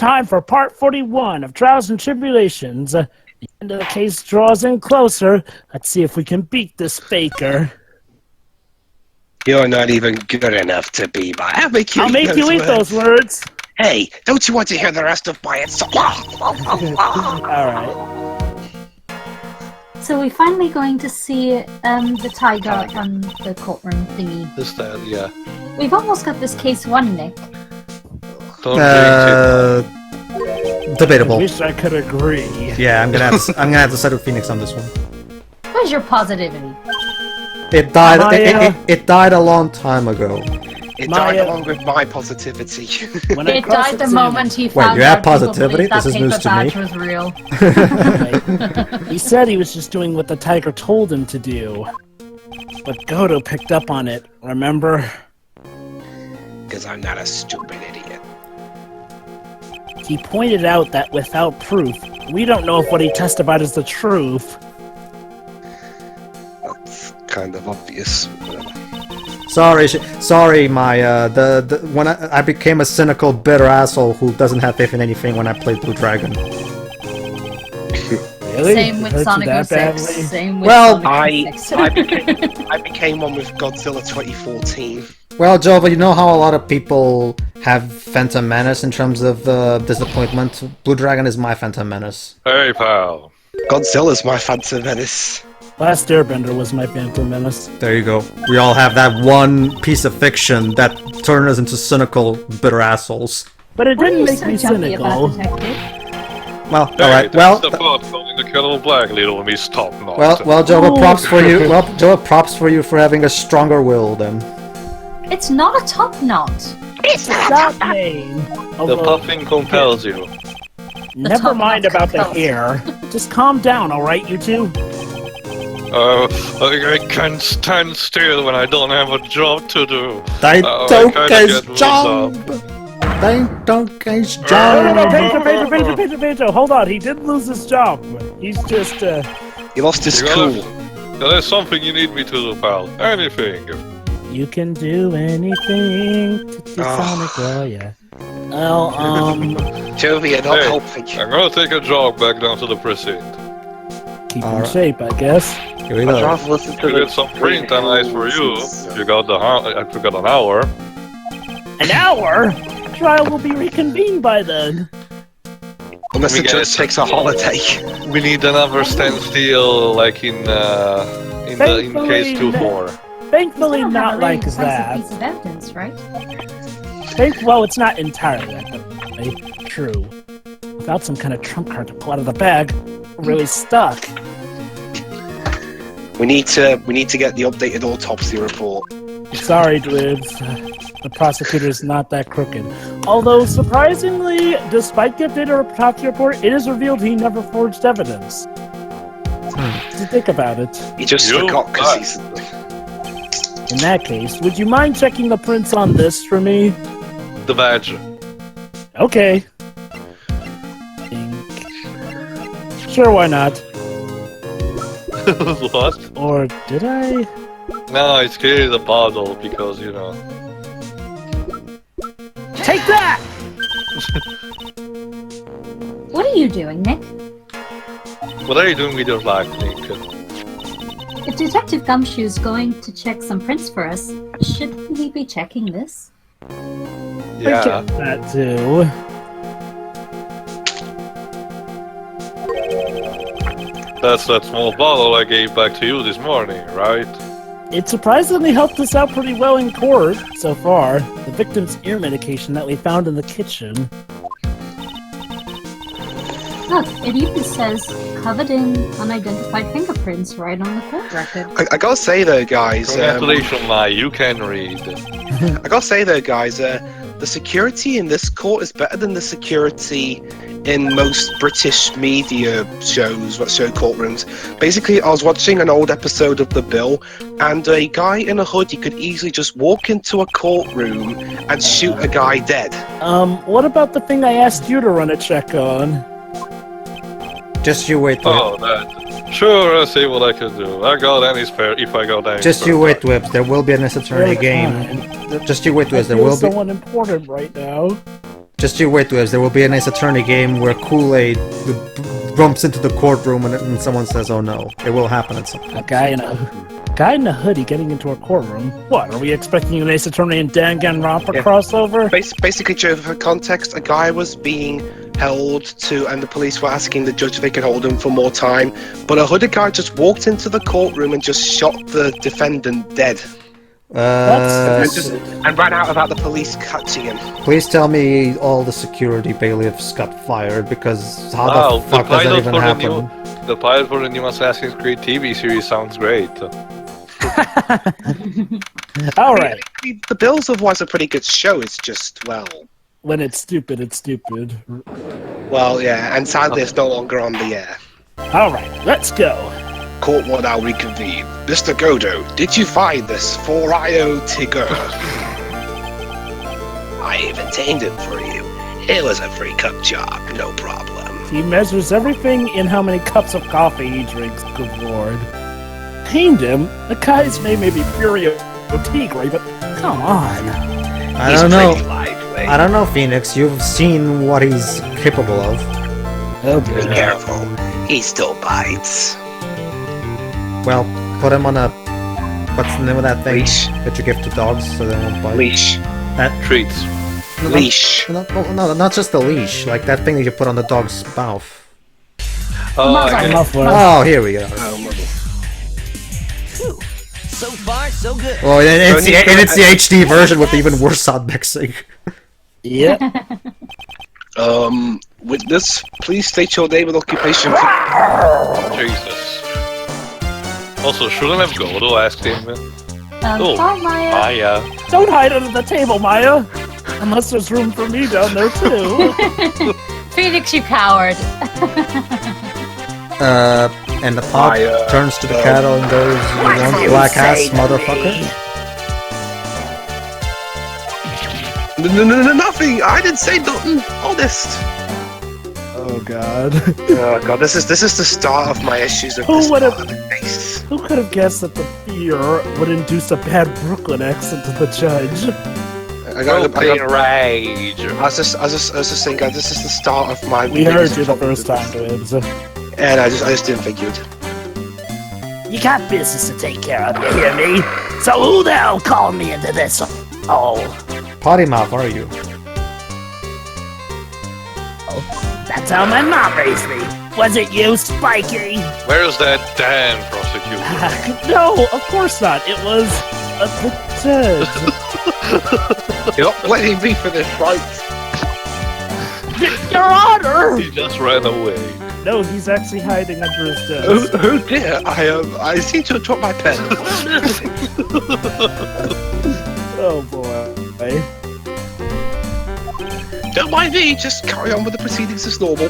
time for part 41 of Trials and Tribulations. The end of the case draws in closer. Let's see if we can beat this faker. You're not even good enough to be my... I'll make you eat those words. Hey, don't you want to hear the rest of my answer? Alright. So we're finally going to see the tiger on the courtroom thingy. Yeah. We've almost got this case won, Nick. Debatable. I wish I could agree. Yeah, I'm gonna have to settle Phoenix on this one. Where's your positivity? It died. It died a long time ago. It died along with my positivity. It died the moment he found out. Wait, you have positivity? This is news to me. Badge was real. He said he was just doing what the tiger told him to do. But Godo picked up on it, remember? Because I'm not a stupid idiot. He pointed out that without proof, we don't know if what he testified is the truth. That's kind of obvious. Sorry, Maya. When I became a cynical, bitter asshole who doesn't have faith in anything when I played Blue Dragon. Really? Same with Sonic 06. Same with I became one with Godzilla 2014. Well, Jovah, you know how a lot of people have Phantom Menace in terms of disappointment? Blue Dragon is my Phantom Menace. Hey, pal. Godzilla's my Phantom Menace. Last Airbender was my Phantom Menace. There you go. We all have that one piece of fiction that turned us into cynical, bitter assholes. But it didn't make me cynical. Well, hey, alright, well... the plot calling the Kettle Black little miss top notch. Well, Jovah, props for you. Well, Jovah, props for you for having a stronger will, then. It's not a top knot. It's not name. The puffing compels you. Never mind about the hair. Just calm down, alright, you two? I can't stand still when I don't have a job to do. They don't get job. They don't get job. Pedro, hold on. He did lose his job. He's just, He lost his cool. There's something you need me to do, pal. Anything. You can do anything to do Sonic, well, yeah. Well, Jovah, you're not helping. I'm gonna take a jog back down to the precinct. Keep in shape, I guess. Here we go. You get some print and ice for you. You got I forgot an hour. An hour? Trial will be reconvened by then. Unless the judge takes a holiday. We need another standstill, like in case 2-4. Thankfully, not like that. Piece of evidence, right? Well, it's not entirely true. Without some kind of trump card to pull out of the bag, we're really stuck. We need to get the updated autopsy report. Sorry, Dwibs. The prosecutor's not that crooked. Although, surprisingly, despite the updated autopsy report, it is revealed he never forged evidence. To think about it. He just forgot because he's... In that case, would you mind checking the prints on this for me? The badge. Okay. Sure, why not? What? Or did I? No, it's clearly the bottle because, you know. Take that! What are you doing, Nick? What are you doing with your life, Nick? If Detective Gumshoe's going to check some prints for us, shouldn't he be checking this? Yeah. I get that too. That's that small bottle I gave back to you this morning, right? It surprisingly helped us out pretty well in court so far. The victim's ear medication that we found in the kitchen. Look, it even says covered in unidentified fingerprints right on the court record. I gotta say though, guys. Congratulations, you can read. I gotta say though, guys. The security in this court is better than the security in most British media shows, show courtrooms. Basically, I was watching an old episode of The Bill, and a guy in a hoodie could easily just walk into a courtroom and shoot a guy dead. What about the thing I asked you to run a check on? Just you wait. Oh, that. Sure, I'll see what I can do. I got any spare if I got any. Just you wait, Whips. There will be a necessary game. Just you wait, Whips. There will be someone important right now. Just you wait, Wibbs. There will be an Ace Attorney game where Kool-Aid bumps into the courtroom and someone says, "Oh no!" It will happen at some point. A guy in a hoodie getting into a courtroom. What, are we expecting an Ace Attorney and Danganronpa crossover? Basically, Joe, for context, a guy was being held to, and the police were asking the judge if they could hold him for more time, but a hooded guy just walked into the courtroom and just shot the defendant dead. And ran out without the police catching him. Please tell me all the security bailiffs got fired, because how the fuck does that even happen? The pilot for the new Assassin's Creed TV series sounds great. Alright. The bills otherwise a pretty good show, it's just, well... When it's stupid, it's stupid. Well, yeah, and sadly it's no longer on the air. Alright, let's go. Court will now reconvene. Mr. Godo, did you find this Furio Tigre? I obtained it for you. It was a free cup job, no problem. He measures everything in how many cups of coffee he drinks, good lord. Tamed him? The guy's name may be Furio Tigre, but come on. I don't know, Phoenix. You've seen what he's capable of. Oh, Be careful. He still bites. Well, put him on a... What's the name of that thing? Leash. That you give to dogs so they don't bite? Leash. Treats. Leash. No, not just the leash. Like that thing that you put on the dog's mouth. Oh, I get it. Oh, here we go. So far, so good. Well, and it's the HD version with even worse sound mixing. Yeah. Witness, please state your name and occupation. Jesus. Also, shouldn't have Godo asked him. Hi, Maya. Maya. Don't hide under the table, Maya. Unless there's room for me down there, too. Phoenix, you coward. And the pot turns to the cattle and goes, "You want black ass, motherfucker?" No, nothing. I didn't say nothing. Honest. Oh god. Oh god, this is the start of my issues with this part of the case. Who could have guessed that the fear would induce a bad Brooklyn accent to the judge? I got rage. I was just saying, guys, this is the start of my. We heard you the first time, Wibbs. And I just didn't think you'd. You got business to take care of, you hear me? So who the hell called me into this hole? Potty mouth, are you? That's how my mom raised me. Was it you, Spiky? Where's that damn prosecutor? No, of course not. It was the judge. You're not blaming me for this, right? Your Honor! He just ran away. No, he's actually hiding under his desk. Oh dear, I seem to have dropped my pen. Oh boy. Don't mind me, just carry on with the proceedings as normal.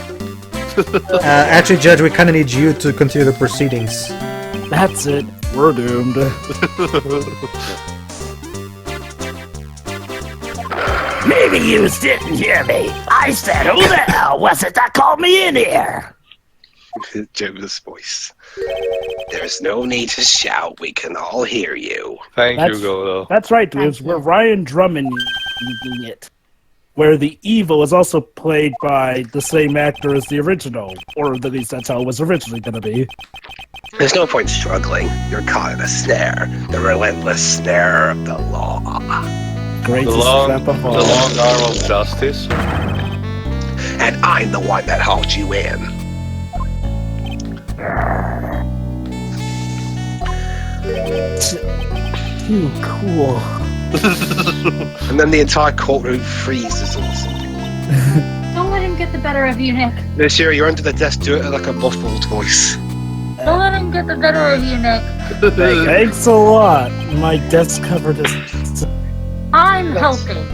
Actually, Judge, we kind of need you to continue the proceedings. That's it. We're doomed. Maybe you didn't hear me. I said, who the hell was it that called me in here? Jovah's voice. There's no need to shout. We can all hear you. Thank you, Godo. That's right, dudes. We're Ryan Drummond it. Where the evil is also played by the same actor as the original. Or at least that's how it was originally going to be. There's no point struggling. You're caught in a snare. The relentless snare of the law. Great The long arm of justice. And I'm the one that hauled you in. Ooh, cool. And then the entire courtroom freezes or something. Don't let him get the better of you, Nick. No, Siri, you're under the desk. Do it like a muffled voice. Don't let him get the better of you, Nick. Thanks a lot. My desk covered is... I'm helping.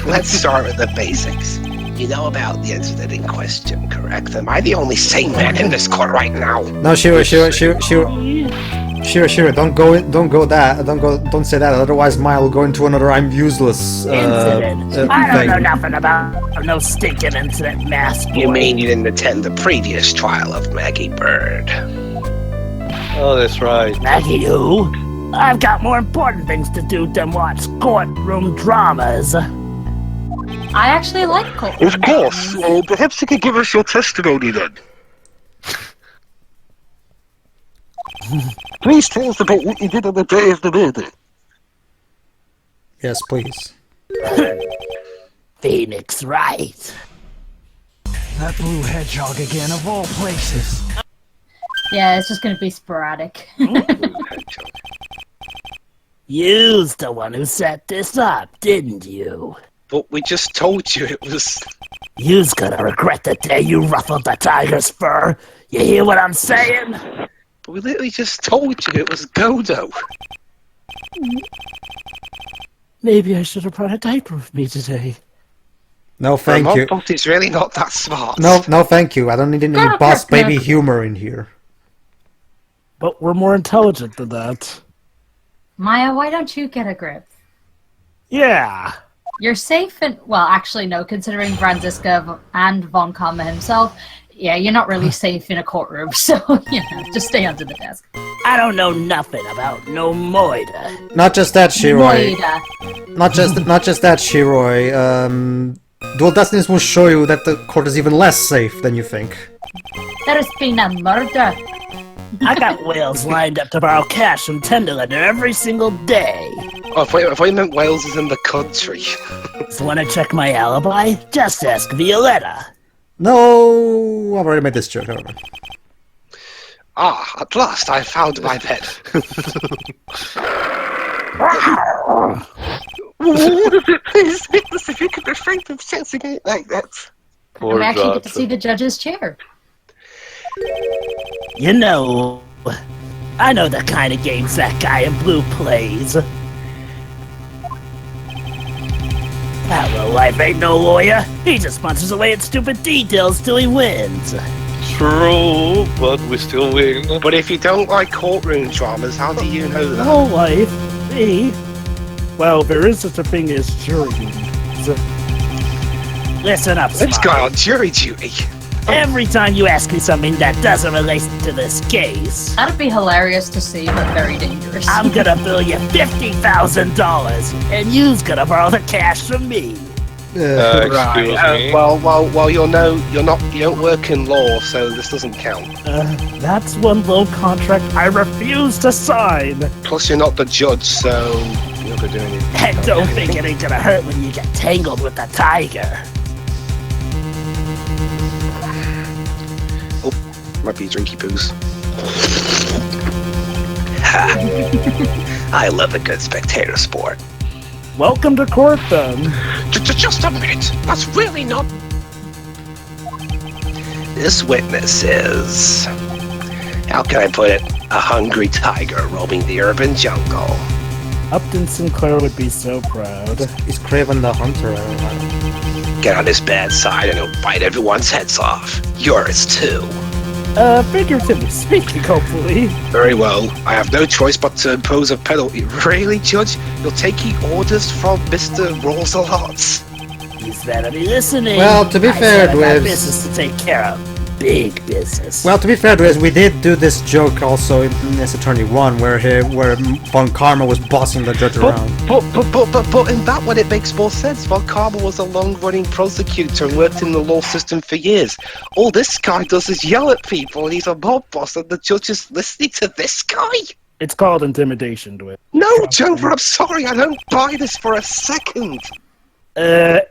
Let's start with the basics. You know about the incident in question, correct? Am I the only sane man in this court right now? No, sure. Don't say that. Otherwise, Maya will go into another "I'm useless" Incident. I don't know thing. nothing about no stinking incident, mask. You mean you didn't attend the previous trial of Maggie Bird? Oh, that's right. Maggie who? I've got more important things to do than watch courtroom dramas. I actually like Colt. Of course. Perhaps you could give us your testimony then. Please tell us about what you did on the day of the murder. Yes, please. Phoenix Wright. That blue hedgehog again, of all places. Yeah, it's just gonna be sporadic. You's the one who set this up, didn't you? But we just told you it was... You's gonna regret the day you ruffled the tiger's fur. You hear what I'm saying? But we literally just told you it was Dodo. Maybe I should have brought a diaper with me today. No, thank you. But it's really not that smart. No, thank you. I don't need any boss baby humor in here. But we're more intelligent than that. Maya, why don't you get a grip? Yeah. You're safe and... Well, actually, no. Considering Franziska and Von Karma himself, yeah, you're not really safe in a courtroom. So, just stay under the desk. I don't know nothing about no Moida. Not just that, Shiroi. Moida. Not just that, Shiroi. Dual Destinies will show you that the court is even less safe than you think. There has been a murder. I got whales lined up to borrow cash from Tenderlander every single day. Oh, if I meant Wales is in the country. So wanna check my alibi? Just ask Violetta. No, I've already made this joke, haven't I? Ah, at last I found my bed. What is it? Please make this if you could refrain from sensing it like that. Poor I actually get to Johnson. see the judge's chair. You know, I know the kind of games that guy in blue plays. That little life ain't no lawyer. He just punches away at stupid details till he wins. True, but we still win. But if you don't like courtroom dramas, how do you know that? Whole life, me. Well, there is such a thing as jury duties. Listen up, This Smart. guy on jury duty. Every time you ask me something that doesn't relate to this case, That'd be hilarious to see, but very dangerous. I'm gonna bill you $50,000, and you's gonna borrow the cash from me. Excuse me. Well, you don't work in law, so this doesn't count. That's one loan contract I refuse to sign. Plus, you're not the judge, so you're not gonna do anything. And don't think it ain't gonna hurt when you get tangled with the tiger. Might be drinky poos. I love a good spectator sport. Welcome to court, then. Just a minute. That's really not. This witness is, how can I put it, a hungry tiger roaming the urban jungle. Upton Sinclair would be so proud. He's Craven the Hunter. I don't know. Get on his bad side and he'll bite everyone's heads off. Yours too. Figuratively speaking, hopefully. Very well. I have no choice but to impose a penalty. Really, Judge? You'll take orders from Mr. Rosalot? He's better be listening. Well, to be fair, I got Dwebs- business to take care of. Big business. Well, to be fair, Dwez, we did do this joke also in Ace Attorney 1, where Von Karma was bossing the judge around. But in that one it makes more sense. Von Karma was a long-running prosecutor and worked in the law system for years. All this guy does is yell at people, and he's a mob boss, and the judge is listening to this guy? It's called intimidation, Dwayne. No, Jovah, I'm sorry, I don't buy this for a second.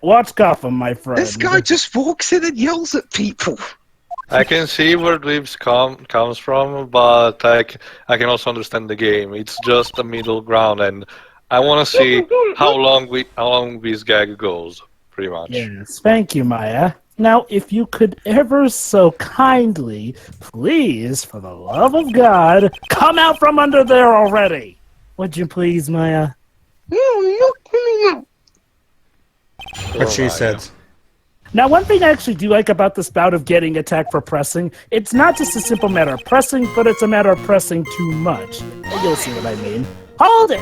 Watch Gotham, my friend. This guy just walks in and yells at people. I can see where Dweebs comes from, but I can also understand the game. It's just a middle ground, and I want to see how long this gag goes, pretty much. Yes, thank you, Maya. Now, if you could ever so kindly, please, for the love of God, come out from under there already. Would you please, Maya? What she said. Now, one thing I actually do like about this bout of getting attacked for pressing, it's not just a simple matter of pressing, but it's a matter of pressing too much. You'll see what I mean. Hold it!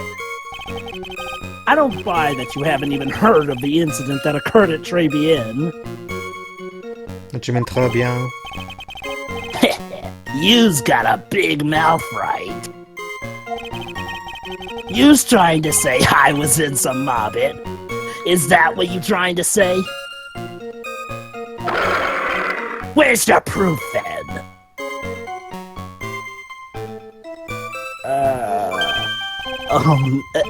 I don't buy that you haven't even heard of the incident that occurred at Tribulations. What you mean, très bien? You's got a big mouth, right? You's trying to say I was in some mob it. Is that what you trying to say? Where's the proof, then?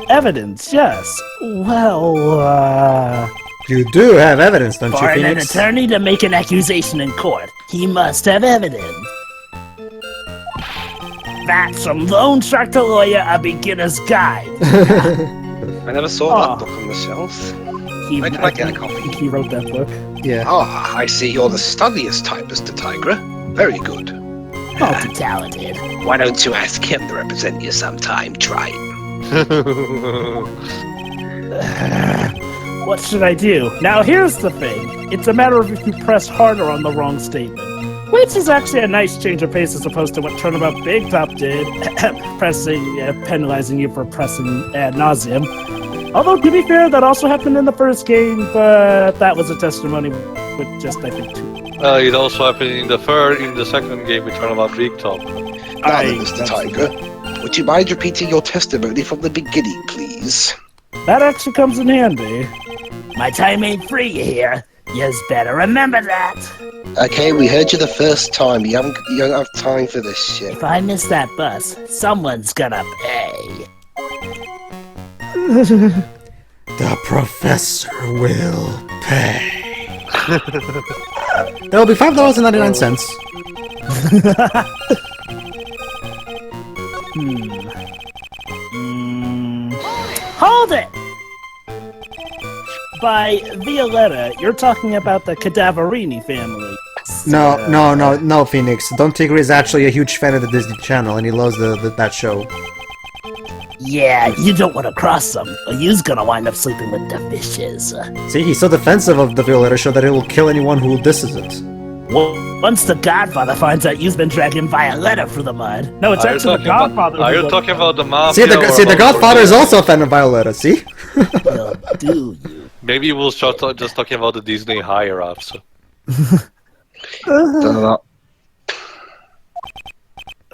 Evidence, yes. Well, You do have evidence, don't for you, an Phoenix? attorney to make an accusation in court, he must have evidence. That's from Lone Shark to Lawyer, a beginner's guide. I never saw Oh. that book on the shelves. He, Where can I get a copy? He wrote that book. Yeah. Ah, I see you're the studiest type, Mr. Tigre. Very good. Multi-talented. Why don't you ask him to represent you sometime, Triton? What should I do? Now here's the thing. It's a matter of if you press harder on the wrong statement. Which is actually a nice change of pace as opposed to what Turnabout Big Top did, penalizing you for pressing ad nauseum. Although, to be fair, that also happened in the first game, but that was a testimony with just, I think, 2. It also happened in the second game with Turnabout Big Top. Now then, Mr. Tigre, would you mind repeating your testimony from the beginning, please? That actually comes in handy. My time ain't free, you hear? Yous better remember that. Okay, we heard you the first time. You don't have time for this shit. If I miss that bus, someone's gonna pay. The professor will pay. That'll be $5.99. Hold it! By Violetta, you're talking about the Cadaverini family. No, Phoenix. Don Tigre is actually a huge fan of the Disney Channel, and he loves that show. Yeah, you don't want to cross them, or you's gonna wind up sleeping with the fishes. See, he's so defensive of the Violetta show that he will kill anyone who disses it. Well, once the Godfather finds out you've been dragging Violetta through the mud. No, it's actually the Godfather. Are you talking about the mafia? See, the Godfather is also a fan of Violetta, see? Well, do you? Maybe we'll start just talking about the Disney higher-ups.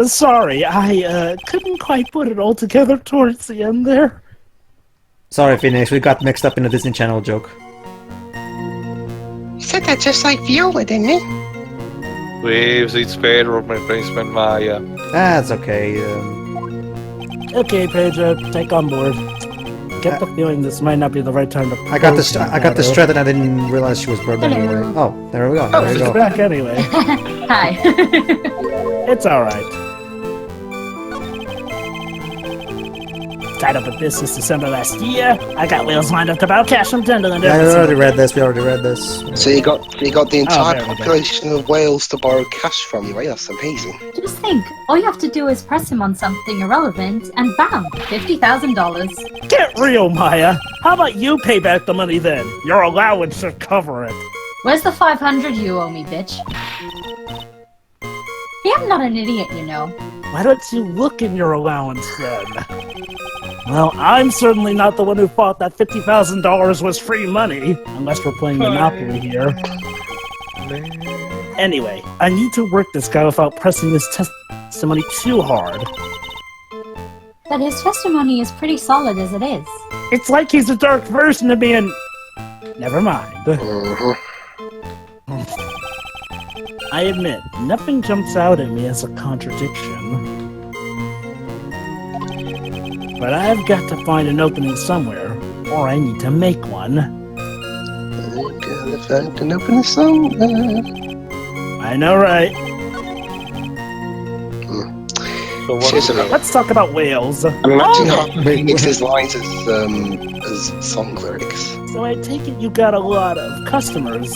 Sorry, I couldn't quite put it all together towards the end there. Sorry, Phoenix, we got mixed up in a Disney Channel joke. You said that just like Viola, didn't you? Waves, it's paid, replacement Maya. That's okay. Okay, Pedro, take on board. Get the feeling this might not be the right time to. I got this thread and I didn't realize she was bourbon Hello. anyway. Oh, there we go. Oh, There you she's go. back anyway. Hi. It's alright. Tied up with business December last year. I got whales lined up to bow cash from Denderland. Yeah, we already read this. We already read this. So you got the entire there we go. population of Wales to borrow cash from you, eh? That's amazing. Just think, all you have to do is press him on something irrelevant, and bam, $50,000. Get real, Maya. How about you pay back the money then? Your allowance should cover it. Where's the 500 you owe me, bitch? Yeah, I'm not an idiot, you know. Why don't you look in your allowance then? Well, I'm certainly not the one who thought that $50,000 was free money, unless we're playing Monopoly here. Anyway, I need to work this guy without pressing his testimony too hard. But his testimony is pretty solid as it is. It's like he's a dark version of me and... Never mind. I admit, nothing jumps out at me as a contradiction. But I've got to find an opening somewhere, or I need to make one. Gotta find an opening somewhere. I know, right? So what Cheers, is it? Let's talk about whales. I'm imagining Oh, how he mixes lines as song lyrics. so I take it you got a lot of customers.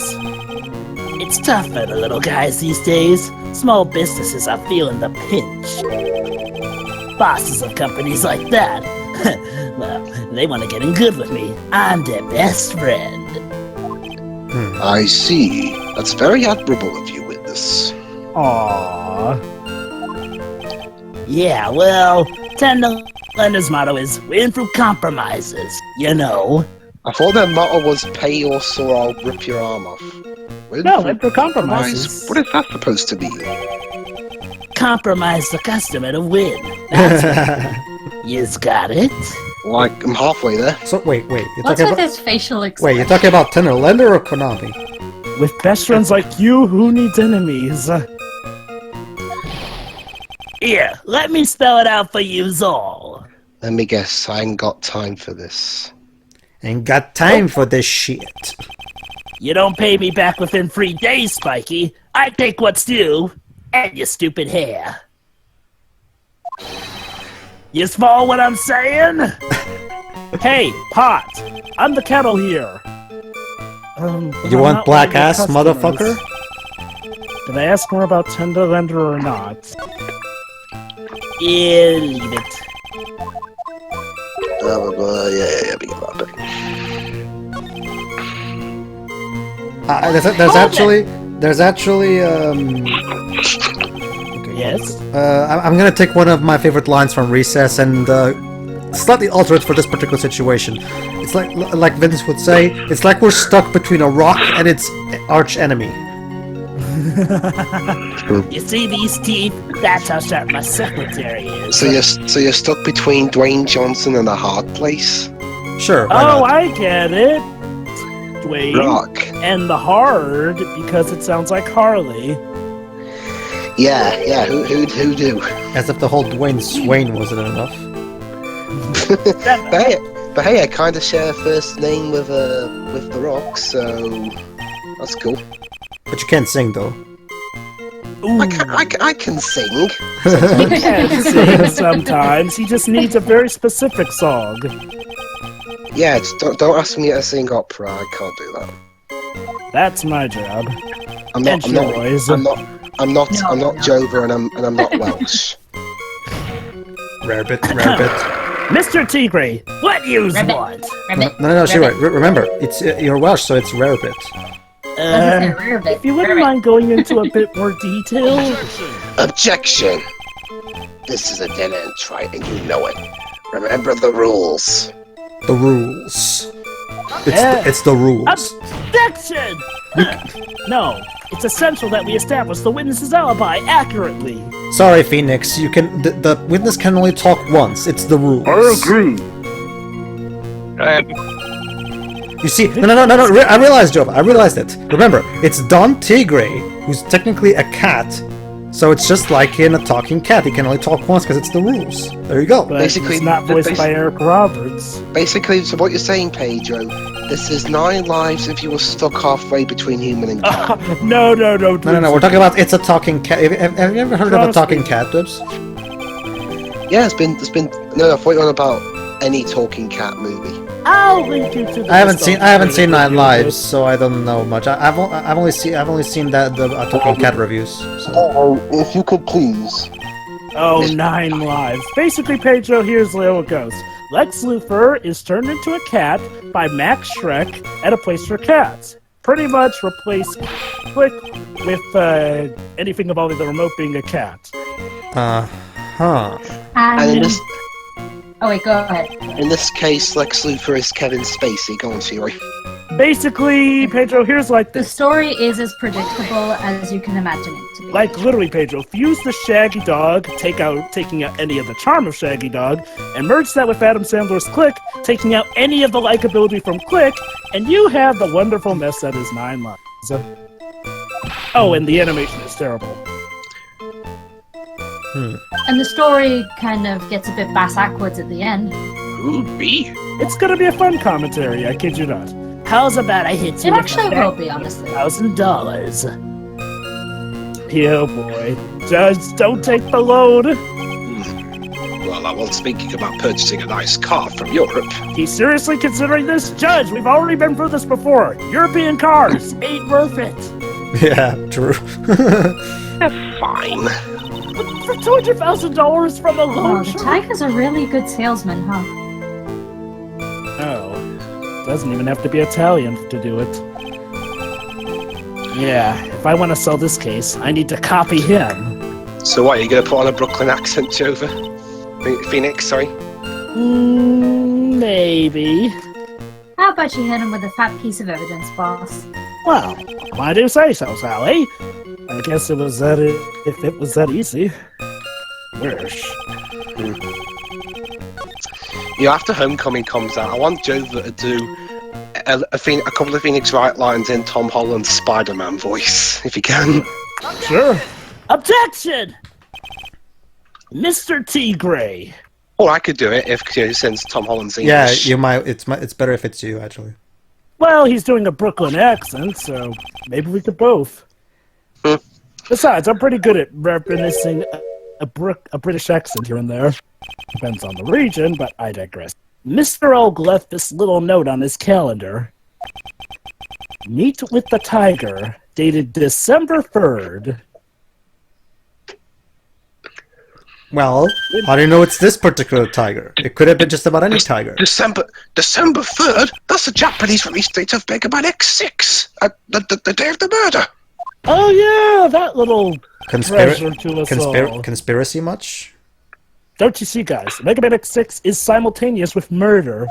It's tough for the little guys these days. Small businesses are feeling the pinch. Bosses of companies like that, well, they want to get in good with me. I'm their best friend. I see. That's very admirable of you, Witness. Aww. Yeah, well, Tenderlander's motto is win through compromises, you know. I thought their motto was pay or so I'll rip your arm off. No, win through compromises. What is that supposed to mean? Compromise the customer to win. That's right. You's got it. Like, I'm halfway there. So wait, you're What's talking with about... his facial Wait, expression? you're talking about Tenor Lender or Konami? With best friends like you, who needs enemies? Here, let me spell it out for yous all. Let me guess, I ain't got time for this. Ain't got time for this shit. You don't pay me back within 3 days, Spikey. I take what's due, and your stupid hair. You follow what I'm saying? Hey, Pot, I'm the kettle here. You want black ass, motherfucker? Did I ask more about Tender Lender or not? Yeah, leave it. Yeah, we got that There's actually, Yes? I'm gonna take one of my favorite lines from Recess and slightly alter it for this particular situation. It's like Vince would say, it's like we're stuck between a rock and its arch enemy. You see these teeth? That's how sharp my secretary is. So you're stuck between Dwayne Johnson and a hard place? Sure, why Oh, not? I get it. Dwayne. Rock. And the hard, because it sounds like Harley. Yeah, who do? As if the whole Dwayne Swain wasn't enough. But hey, I kind of share a first name with The Rock, so that's cool. But you can't sing, though. I can sing. He can sing sometimes. He just needs a very specific song. Yeah, just don't ask me to sing opera. I can't do that. That's my job. I'm not No. Jovah, and I'm not Welsh. Rarebit. Mr. Tigre, what yous Rabbit. want? Rabbit. No, she Rabbit. right. Remember, it's you're Welsh, so it's Rarebit. Doesn't say rabbit. If you wouldn't Rabbit. mind going into a bit more detail. Objection! This is a dead end, Wright, and you know it. Remember the rules. The rules. Yeah. It's the rules. Objection! No, it's essential that we establish the witness's alibi accurately. Sorry, Phoenix. You can. The witness can only talk once. It's the rules. You see, no. I realized, Jovah. I realized it. Remember, it's Don Tigre, who's technically a cat. So it's just like in a talking cat. He can only talk once because it's the rules. There you go. But Basically, it's not voiced by Eric Roberts. Basically, so what you're saying, Pedro, this is 9 lives if you were stuck halfway between human and cat. No. No. We're talking about it's a talking cat. Have you ever heard of a talking cat, Dibs? Yeah, there's been. No, I thought you were on about any talking cat movie. I'll link you to the I haven't seen Nine Lives, so I don't know much. I've only seen that the talking cat reviews. So. Oh, if you could please. Oh, 9 lives. Basically, Pedro, here's how it goes. Lex Luthor is turned into a cat by Max Shrek at a place for cats. Pretty much replace Click with anything involving the remote being a cat. Huh. And in this, Oh wait, go ahead. in this case, Lex Luthor is Kevin Spacey. Go on, Fury. Basically, Pedro, here's like The this. story is as predictable as you can imagine it to be. Like, literally, Pedro, fuse the Shaggy Dog, taking out any of the charm of Shaggy Dog, and merge that with Adam Sandler's Click, taking out any of the likability from Click, and you have the wonderful mess that is 9 lives. Oh, and the animation is terrible. And the story kind of gets a bit bass-backwards at the end. Ooh, me? It's gonna be a fun commentary, I kid you not. How's about I hit you It with actually will be, honestly. $1,000? Oh boy. Just don't take the load. Well, I was thinking about purchasing a nice car from Europe. He's seriously considering this? Judge, we've already been through this before. European cars ain't worth it. Yeah, true. Fine. For $200,000 from a Oh, loan the shark? Tiger's a really good salesman, huh? Oh. Doesn't even have to be Italian to do it. Yeah, if I want to sell this case, I need to copy him. So what, are you going to put on a Brooklyn accent, Jovah? Phoenix, sorry? Maybe. How about you hit him with a fat piece of evidence, boss? Well, why do you say so, Sally? I guess it was that if it was that easy. Wish. after Homecoming comes out, I want Jovah to do a couple of Phoenix Wright lines in Tom Holland's Spider-Man voice, if you can. Sure. Objection! Mr. Tigre. Or I could do it if since Tom Holland's Yeah, English. you might. It's better if it's you actually. Well, he's doing a Brooklyn accent, so maybe we could both. Besides, I'm pretty good at reminiscing a British accent here and there. Depends on the region, but I digress. Mr. Oak left this little note on his calendar. Meet with the Tiger, dated December 3rd. Well, how do you know it's this particular tiger? It could have been just about any tiger. December 3rd? That's the Japanese release date of Mega Man X6! The day of the murder! Oh yeah, that little treasure to us all. Conspiracy much? Don't you see, guys? Mega Man X6 is simultaneous with murder.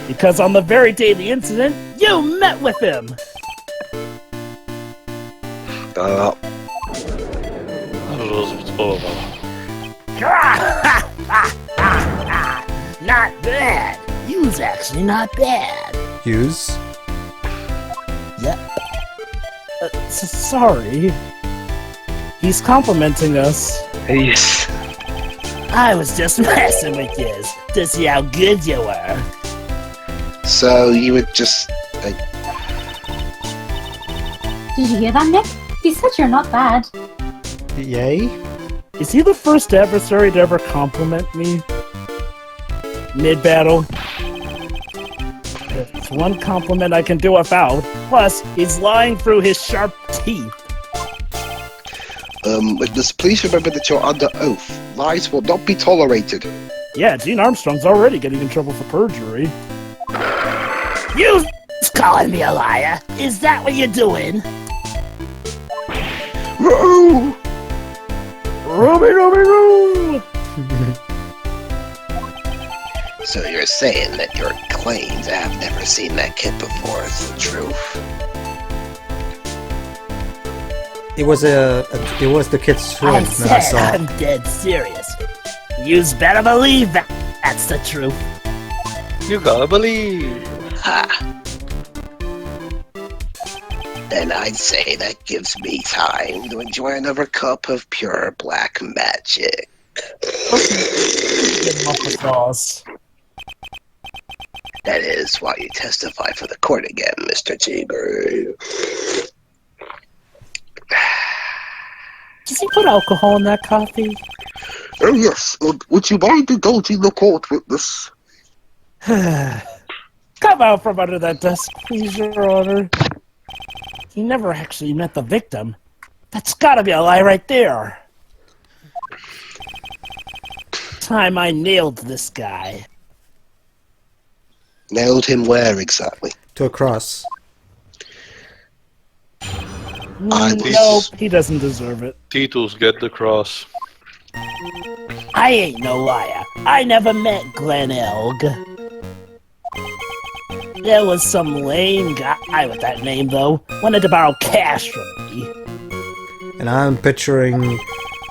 Because on the very day of the incident, you met with him! Not bad. You's actually not bad. Use? Yep. Sorry. He's complimenting us. Yes. I was just messing with you to see how good you were. So you would just... Did you hear that, Nick? He said you're not bad. Yay? Is he the first adversary to ever compliment me? Mid-battle? It's one compliment I can do without. Plus, he's lying through his sharp teeth. Witness, please remember that you're under oath. Lies will not be tolerated. Yeah, Gene Armstrong's already getting in trouble for perjury. You calling me a liar? Is that what you're doing? Whoa! Ruby! So you're saying that your claims I've never seen that kid before is the truth? It was the kid's twin I that said I saw. I'm dead serious. You's better believe that. That's the truth. You gotta believe. Ha! Then I'd say that gives me time to enjoy another cup of pure black magic. That is why you testify for the court again, Mr. Tigre. Does he put alcohol in that coffee? Oh yes, would you mind indulging the court witness? Come out from under that desk, please, Your Honor. He never actually met the victim. That's gotta be a lie right there. Time I nailed this guy. Nailed him where exactly? To a cross. Nope, he doesn't deserve it. Titus, get the cross. I ain't no liar. I never met Glen Elg. There was some lame guy with that name, though. Wanted to borrow cash from me. And I'm picturing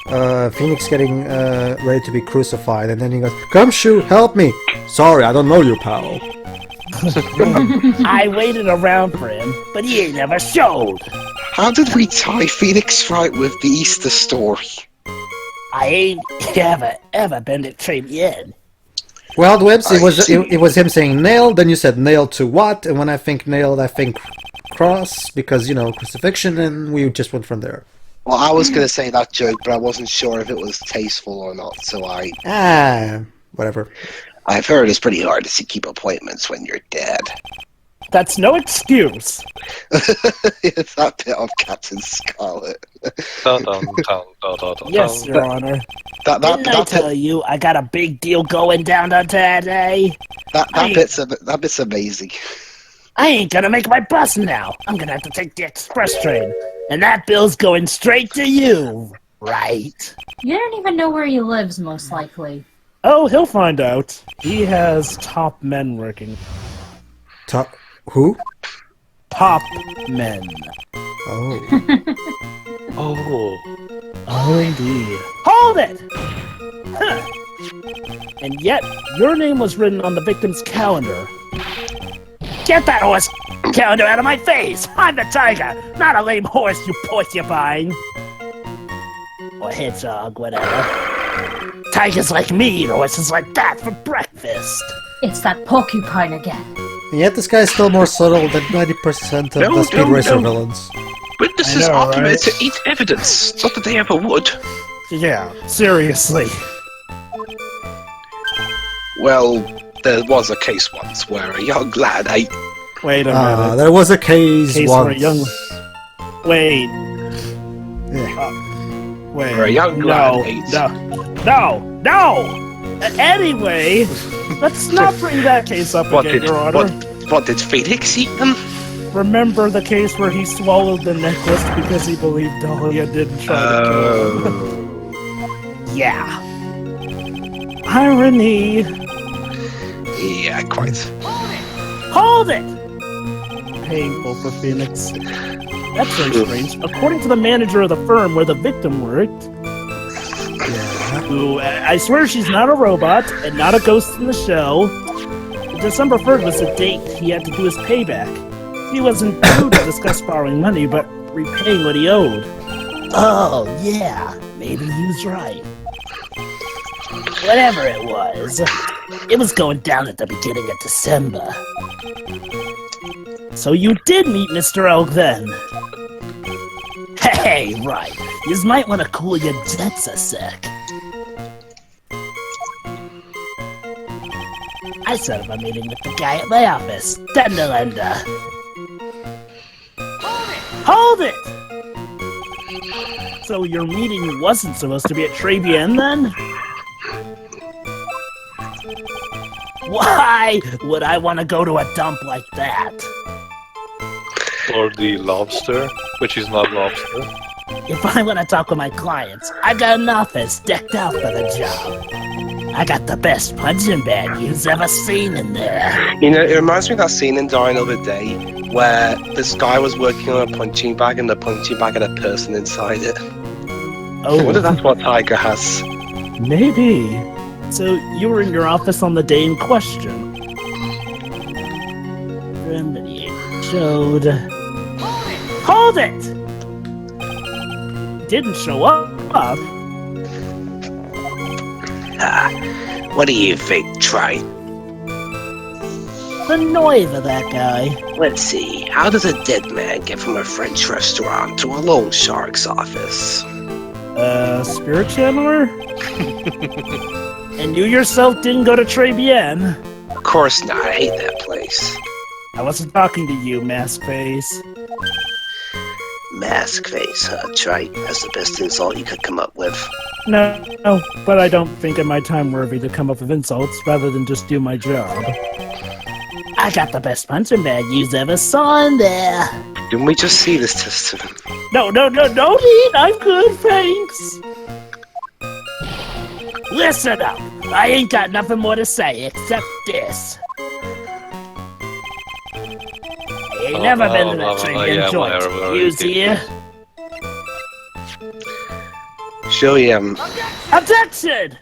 Phoenix getting ready to be crucified, and then he goes, "Come shoot, help me!" "Sorry, I don't know you, pal." I waited around for him, but he ain't never showed. How did we tie Phoenix Wright with the Easter story? I ain't ever been to Tribulations. Well, Dwibs, it was him saying nailed, then you said nailed to what, and when I think nailed, I think cross, because, you know, crucifixion, and we just went from there. Well, I was going to say that joke, but I wasn't sure if it was tasteful or not, so Whatever. I've heard it's pretty hard to keep appointments when you're dead. That's no excuse. It's that bit of Captain Scarlet. Yes, Your Honor. Didn't I tell you I got a big deal going down today? That bit's amazing. I ain't gonna make my bus now. I'm gonna have to take the express train. And that bill's going straight to you, right? You don't even know where he lives, most likely. Oh, he'll find out. He has top men working. Top who? Top men. Oh. Oh. Oh, indeed. Hold it! Huh. And yet, your name was written on the victim's calendar. Get that horse calendar out of my face! I'm the tiger, not a lame horse, you porcupine! Or hedgehog, whatever. Tigers like me eat horses like that for breakfast. It's that porcupine again. And yet this guy is still more subtle than 90% of the Speed Racer villains. Witnesses I know, are permitted right? to eat evidence. Not that they ever would. Yeah, seriously. Well, there was a case once where a young lad ate. Wait a minute. There was a case Where once. a young... Wait. Yeah. Wait. Where a young lad ate. No! Anyway, let's not bring that case up What again, did Your Honor. what did Felix eat them? Remember the case where he swallowed the necklace because he believed Dahlia didn't try to kill him? Yeah. Irony. Yeah, quite. Hold it! Painful for Phoenix. That's very strange. According to the manager of the firm where the victim worked, who I swear she's not a robot and not a ghost in the shell, December 3rd was the date he had to do his payback. He wasn't due to discuss borrowing money, but repaying what he owed. Oh, yeah. Maybe he was right. Whatever it was going down at the beginning of December. So you did meet Mr. Elk then? Hey, right. You might want to cool your jets a sec. I set up a meeting with the guy at my office, Tenderlander. Hold it! So your meeting wasn't supposed to be at Tribulations then? Why would I want to go to a dump like that? Or the lobster, which is not lobster. If I want to talk with my clients, I got an office decked out for the job. I got the best punching bag you've ever seen in there. You know, it reminds me of that scene in Die Another Day where this guy was working on a punching bag and the punching bag had a person inside it. Oh, I wonder if that's what Tiger has. maybe. So you were in your office on the day in question. Remedy showed. Hold it! Didn't show up. What do you think, Trey? The noive of that guy. Let's see, how does a dead man get from a French restaurant to a loan shark's office? Spirit channeler? And you yourself didn't go to Tribulations? Of course not, I hate that place. I wasn't talking to you, mask face. Mask face, huh, Trey? That's the best insult you could come up with. No, but I don't think in my time worthy to come up with insults rather than just do my job. I got the best punching bag you've ever saw in there. Didn't we just see this testament? No need, I'm good, thanks. Listen up, I ain't got nothing more to say except this. I ain't never been to that Tribulations joint. You here? Sure you haven't. Objection!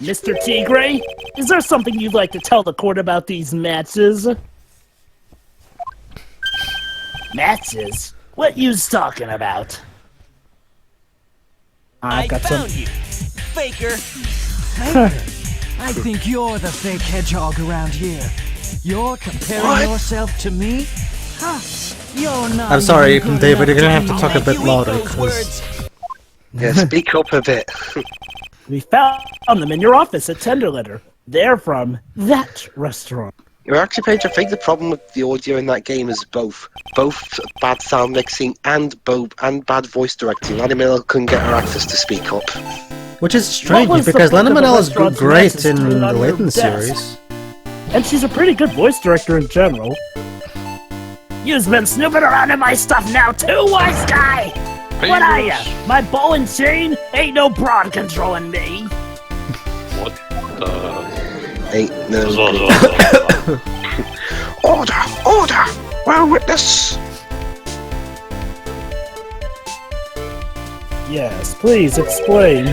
Mr. Tigre, is there something you'd like to tell the court about these matches? Matches? What you's talking about? I got found some. you, faker. I think you're the fake hedgehog around here. You're comparing yourself to me? Huh? You're not. I'm sorry, even good David, you're gonna enough have to talk a make bit you eat louder, those 'cause- words. Yeah, speak up a bit. We found them in your office at Tenderletter. They're from that restaurant. You're actually, Paige, I think the problem with the audio in that game is both bad sound mixing and bad voice directing. Lana Miller couldn't get her actors to speak up. Which is strange, was the because point Lana of the Manel is restaurant's great matches in turning the on your Layton desk? series. And she's a pretty good voice director in general. You've been snooping around in my stuff now too, wise guy! What are ya? My ball and chain? Ain't no broad controlling me. What the... Ain't no Order! Order! Well, witness! Yes, please explain.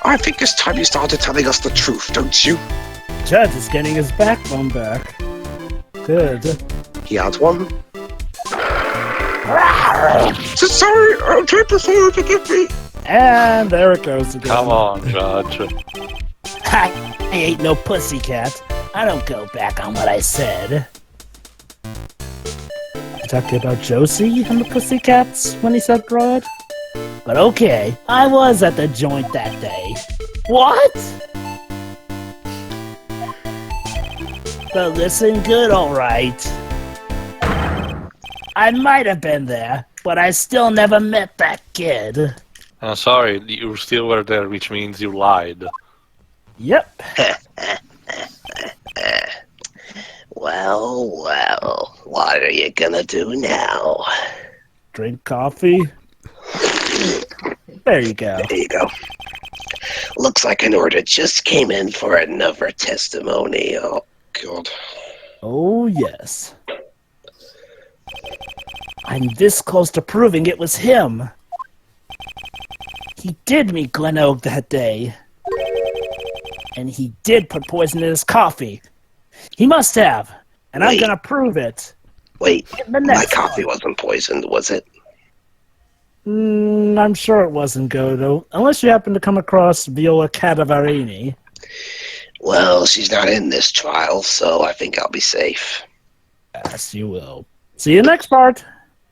I think it's time you started telling us the truth, don't you? Judge is getting his backbone back. Good. He had one. So sorry, I'll try to say forgive me. And there it goes again. Come on, Judge. I ain't no pussycat. I don't go back on what I said. You talking about Josie and the pussycats when he said broad? But okay, I was at the joint that day. What? But listen good, alright. I might have been there, but I still never met that kid. I'm sorry, you still were there, which means you lied. Yep. Well, what are you gonna do now? Drink coffee. There you go. There you go. Looks like an order just came in for another testimony. Oh, God. Oh, yes. I'm this close to proving it was him. He did meet Glen Oak that day. And he did put poison in his coffee. He must have. And I'm gonna prove it. Wait, In the my next coffee one. wasn't poisoned, was it? I'm sure it wasn't Godo. Unless you happen to come across Viola Cadavarini. Well, she's not in this trial, so I think I'll be safe. Yes, you will. See you next part.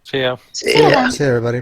See ya. See ya. See you, everybody.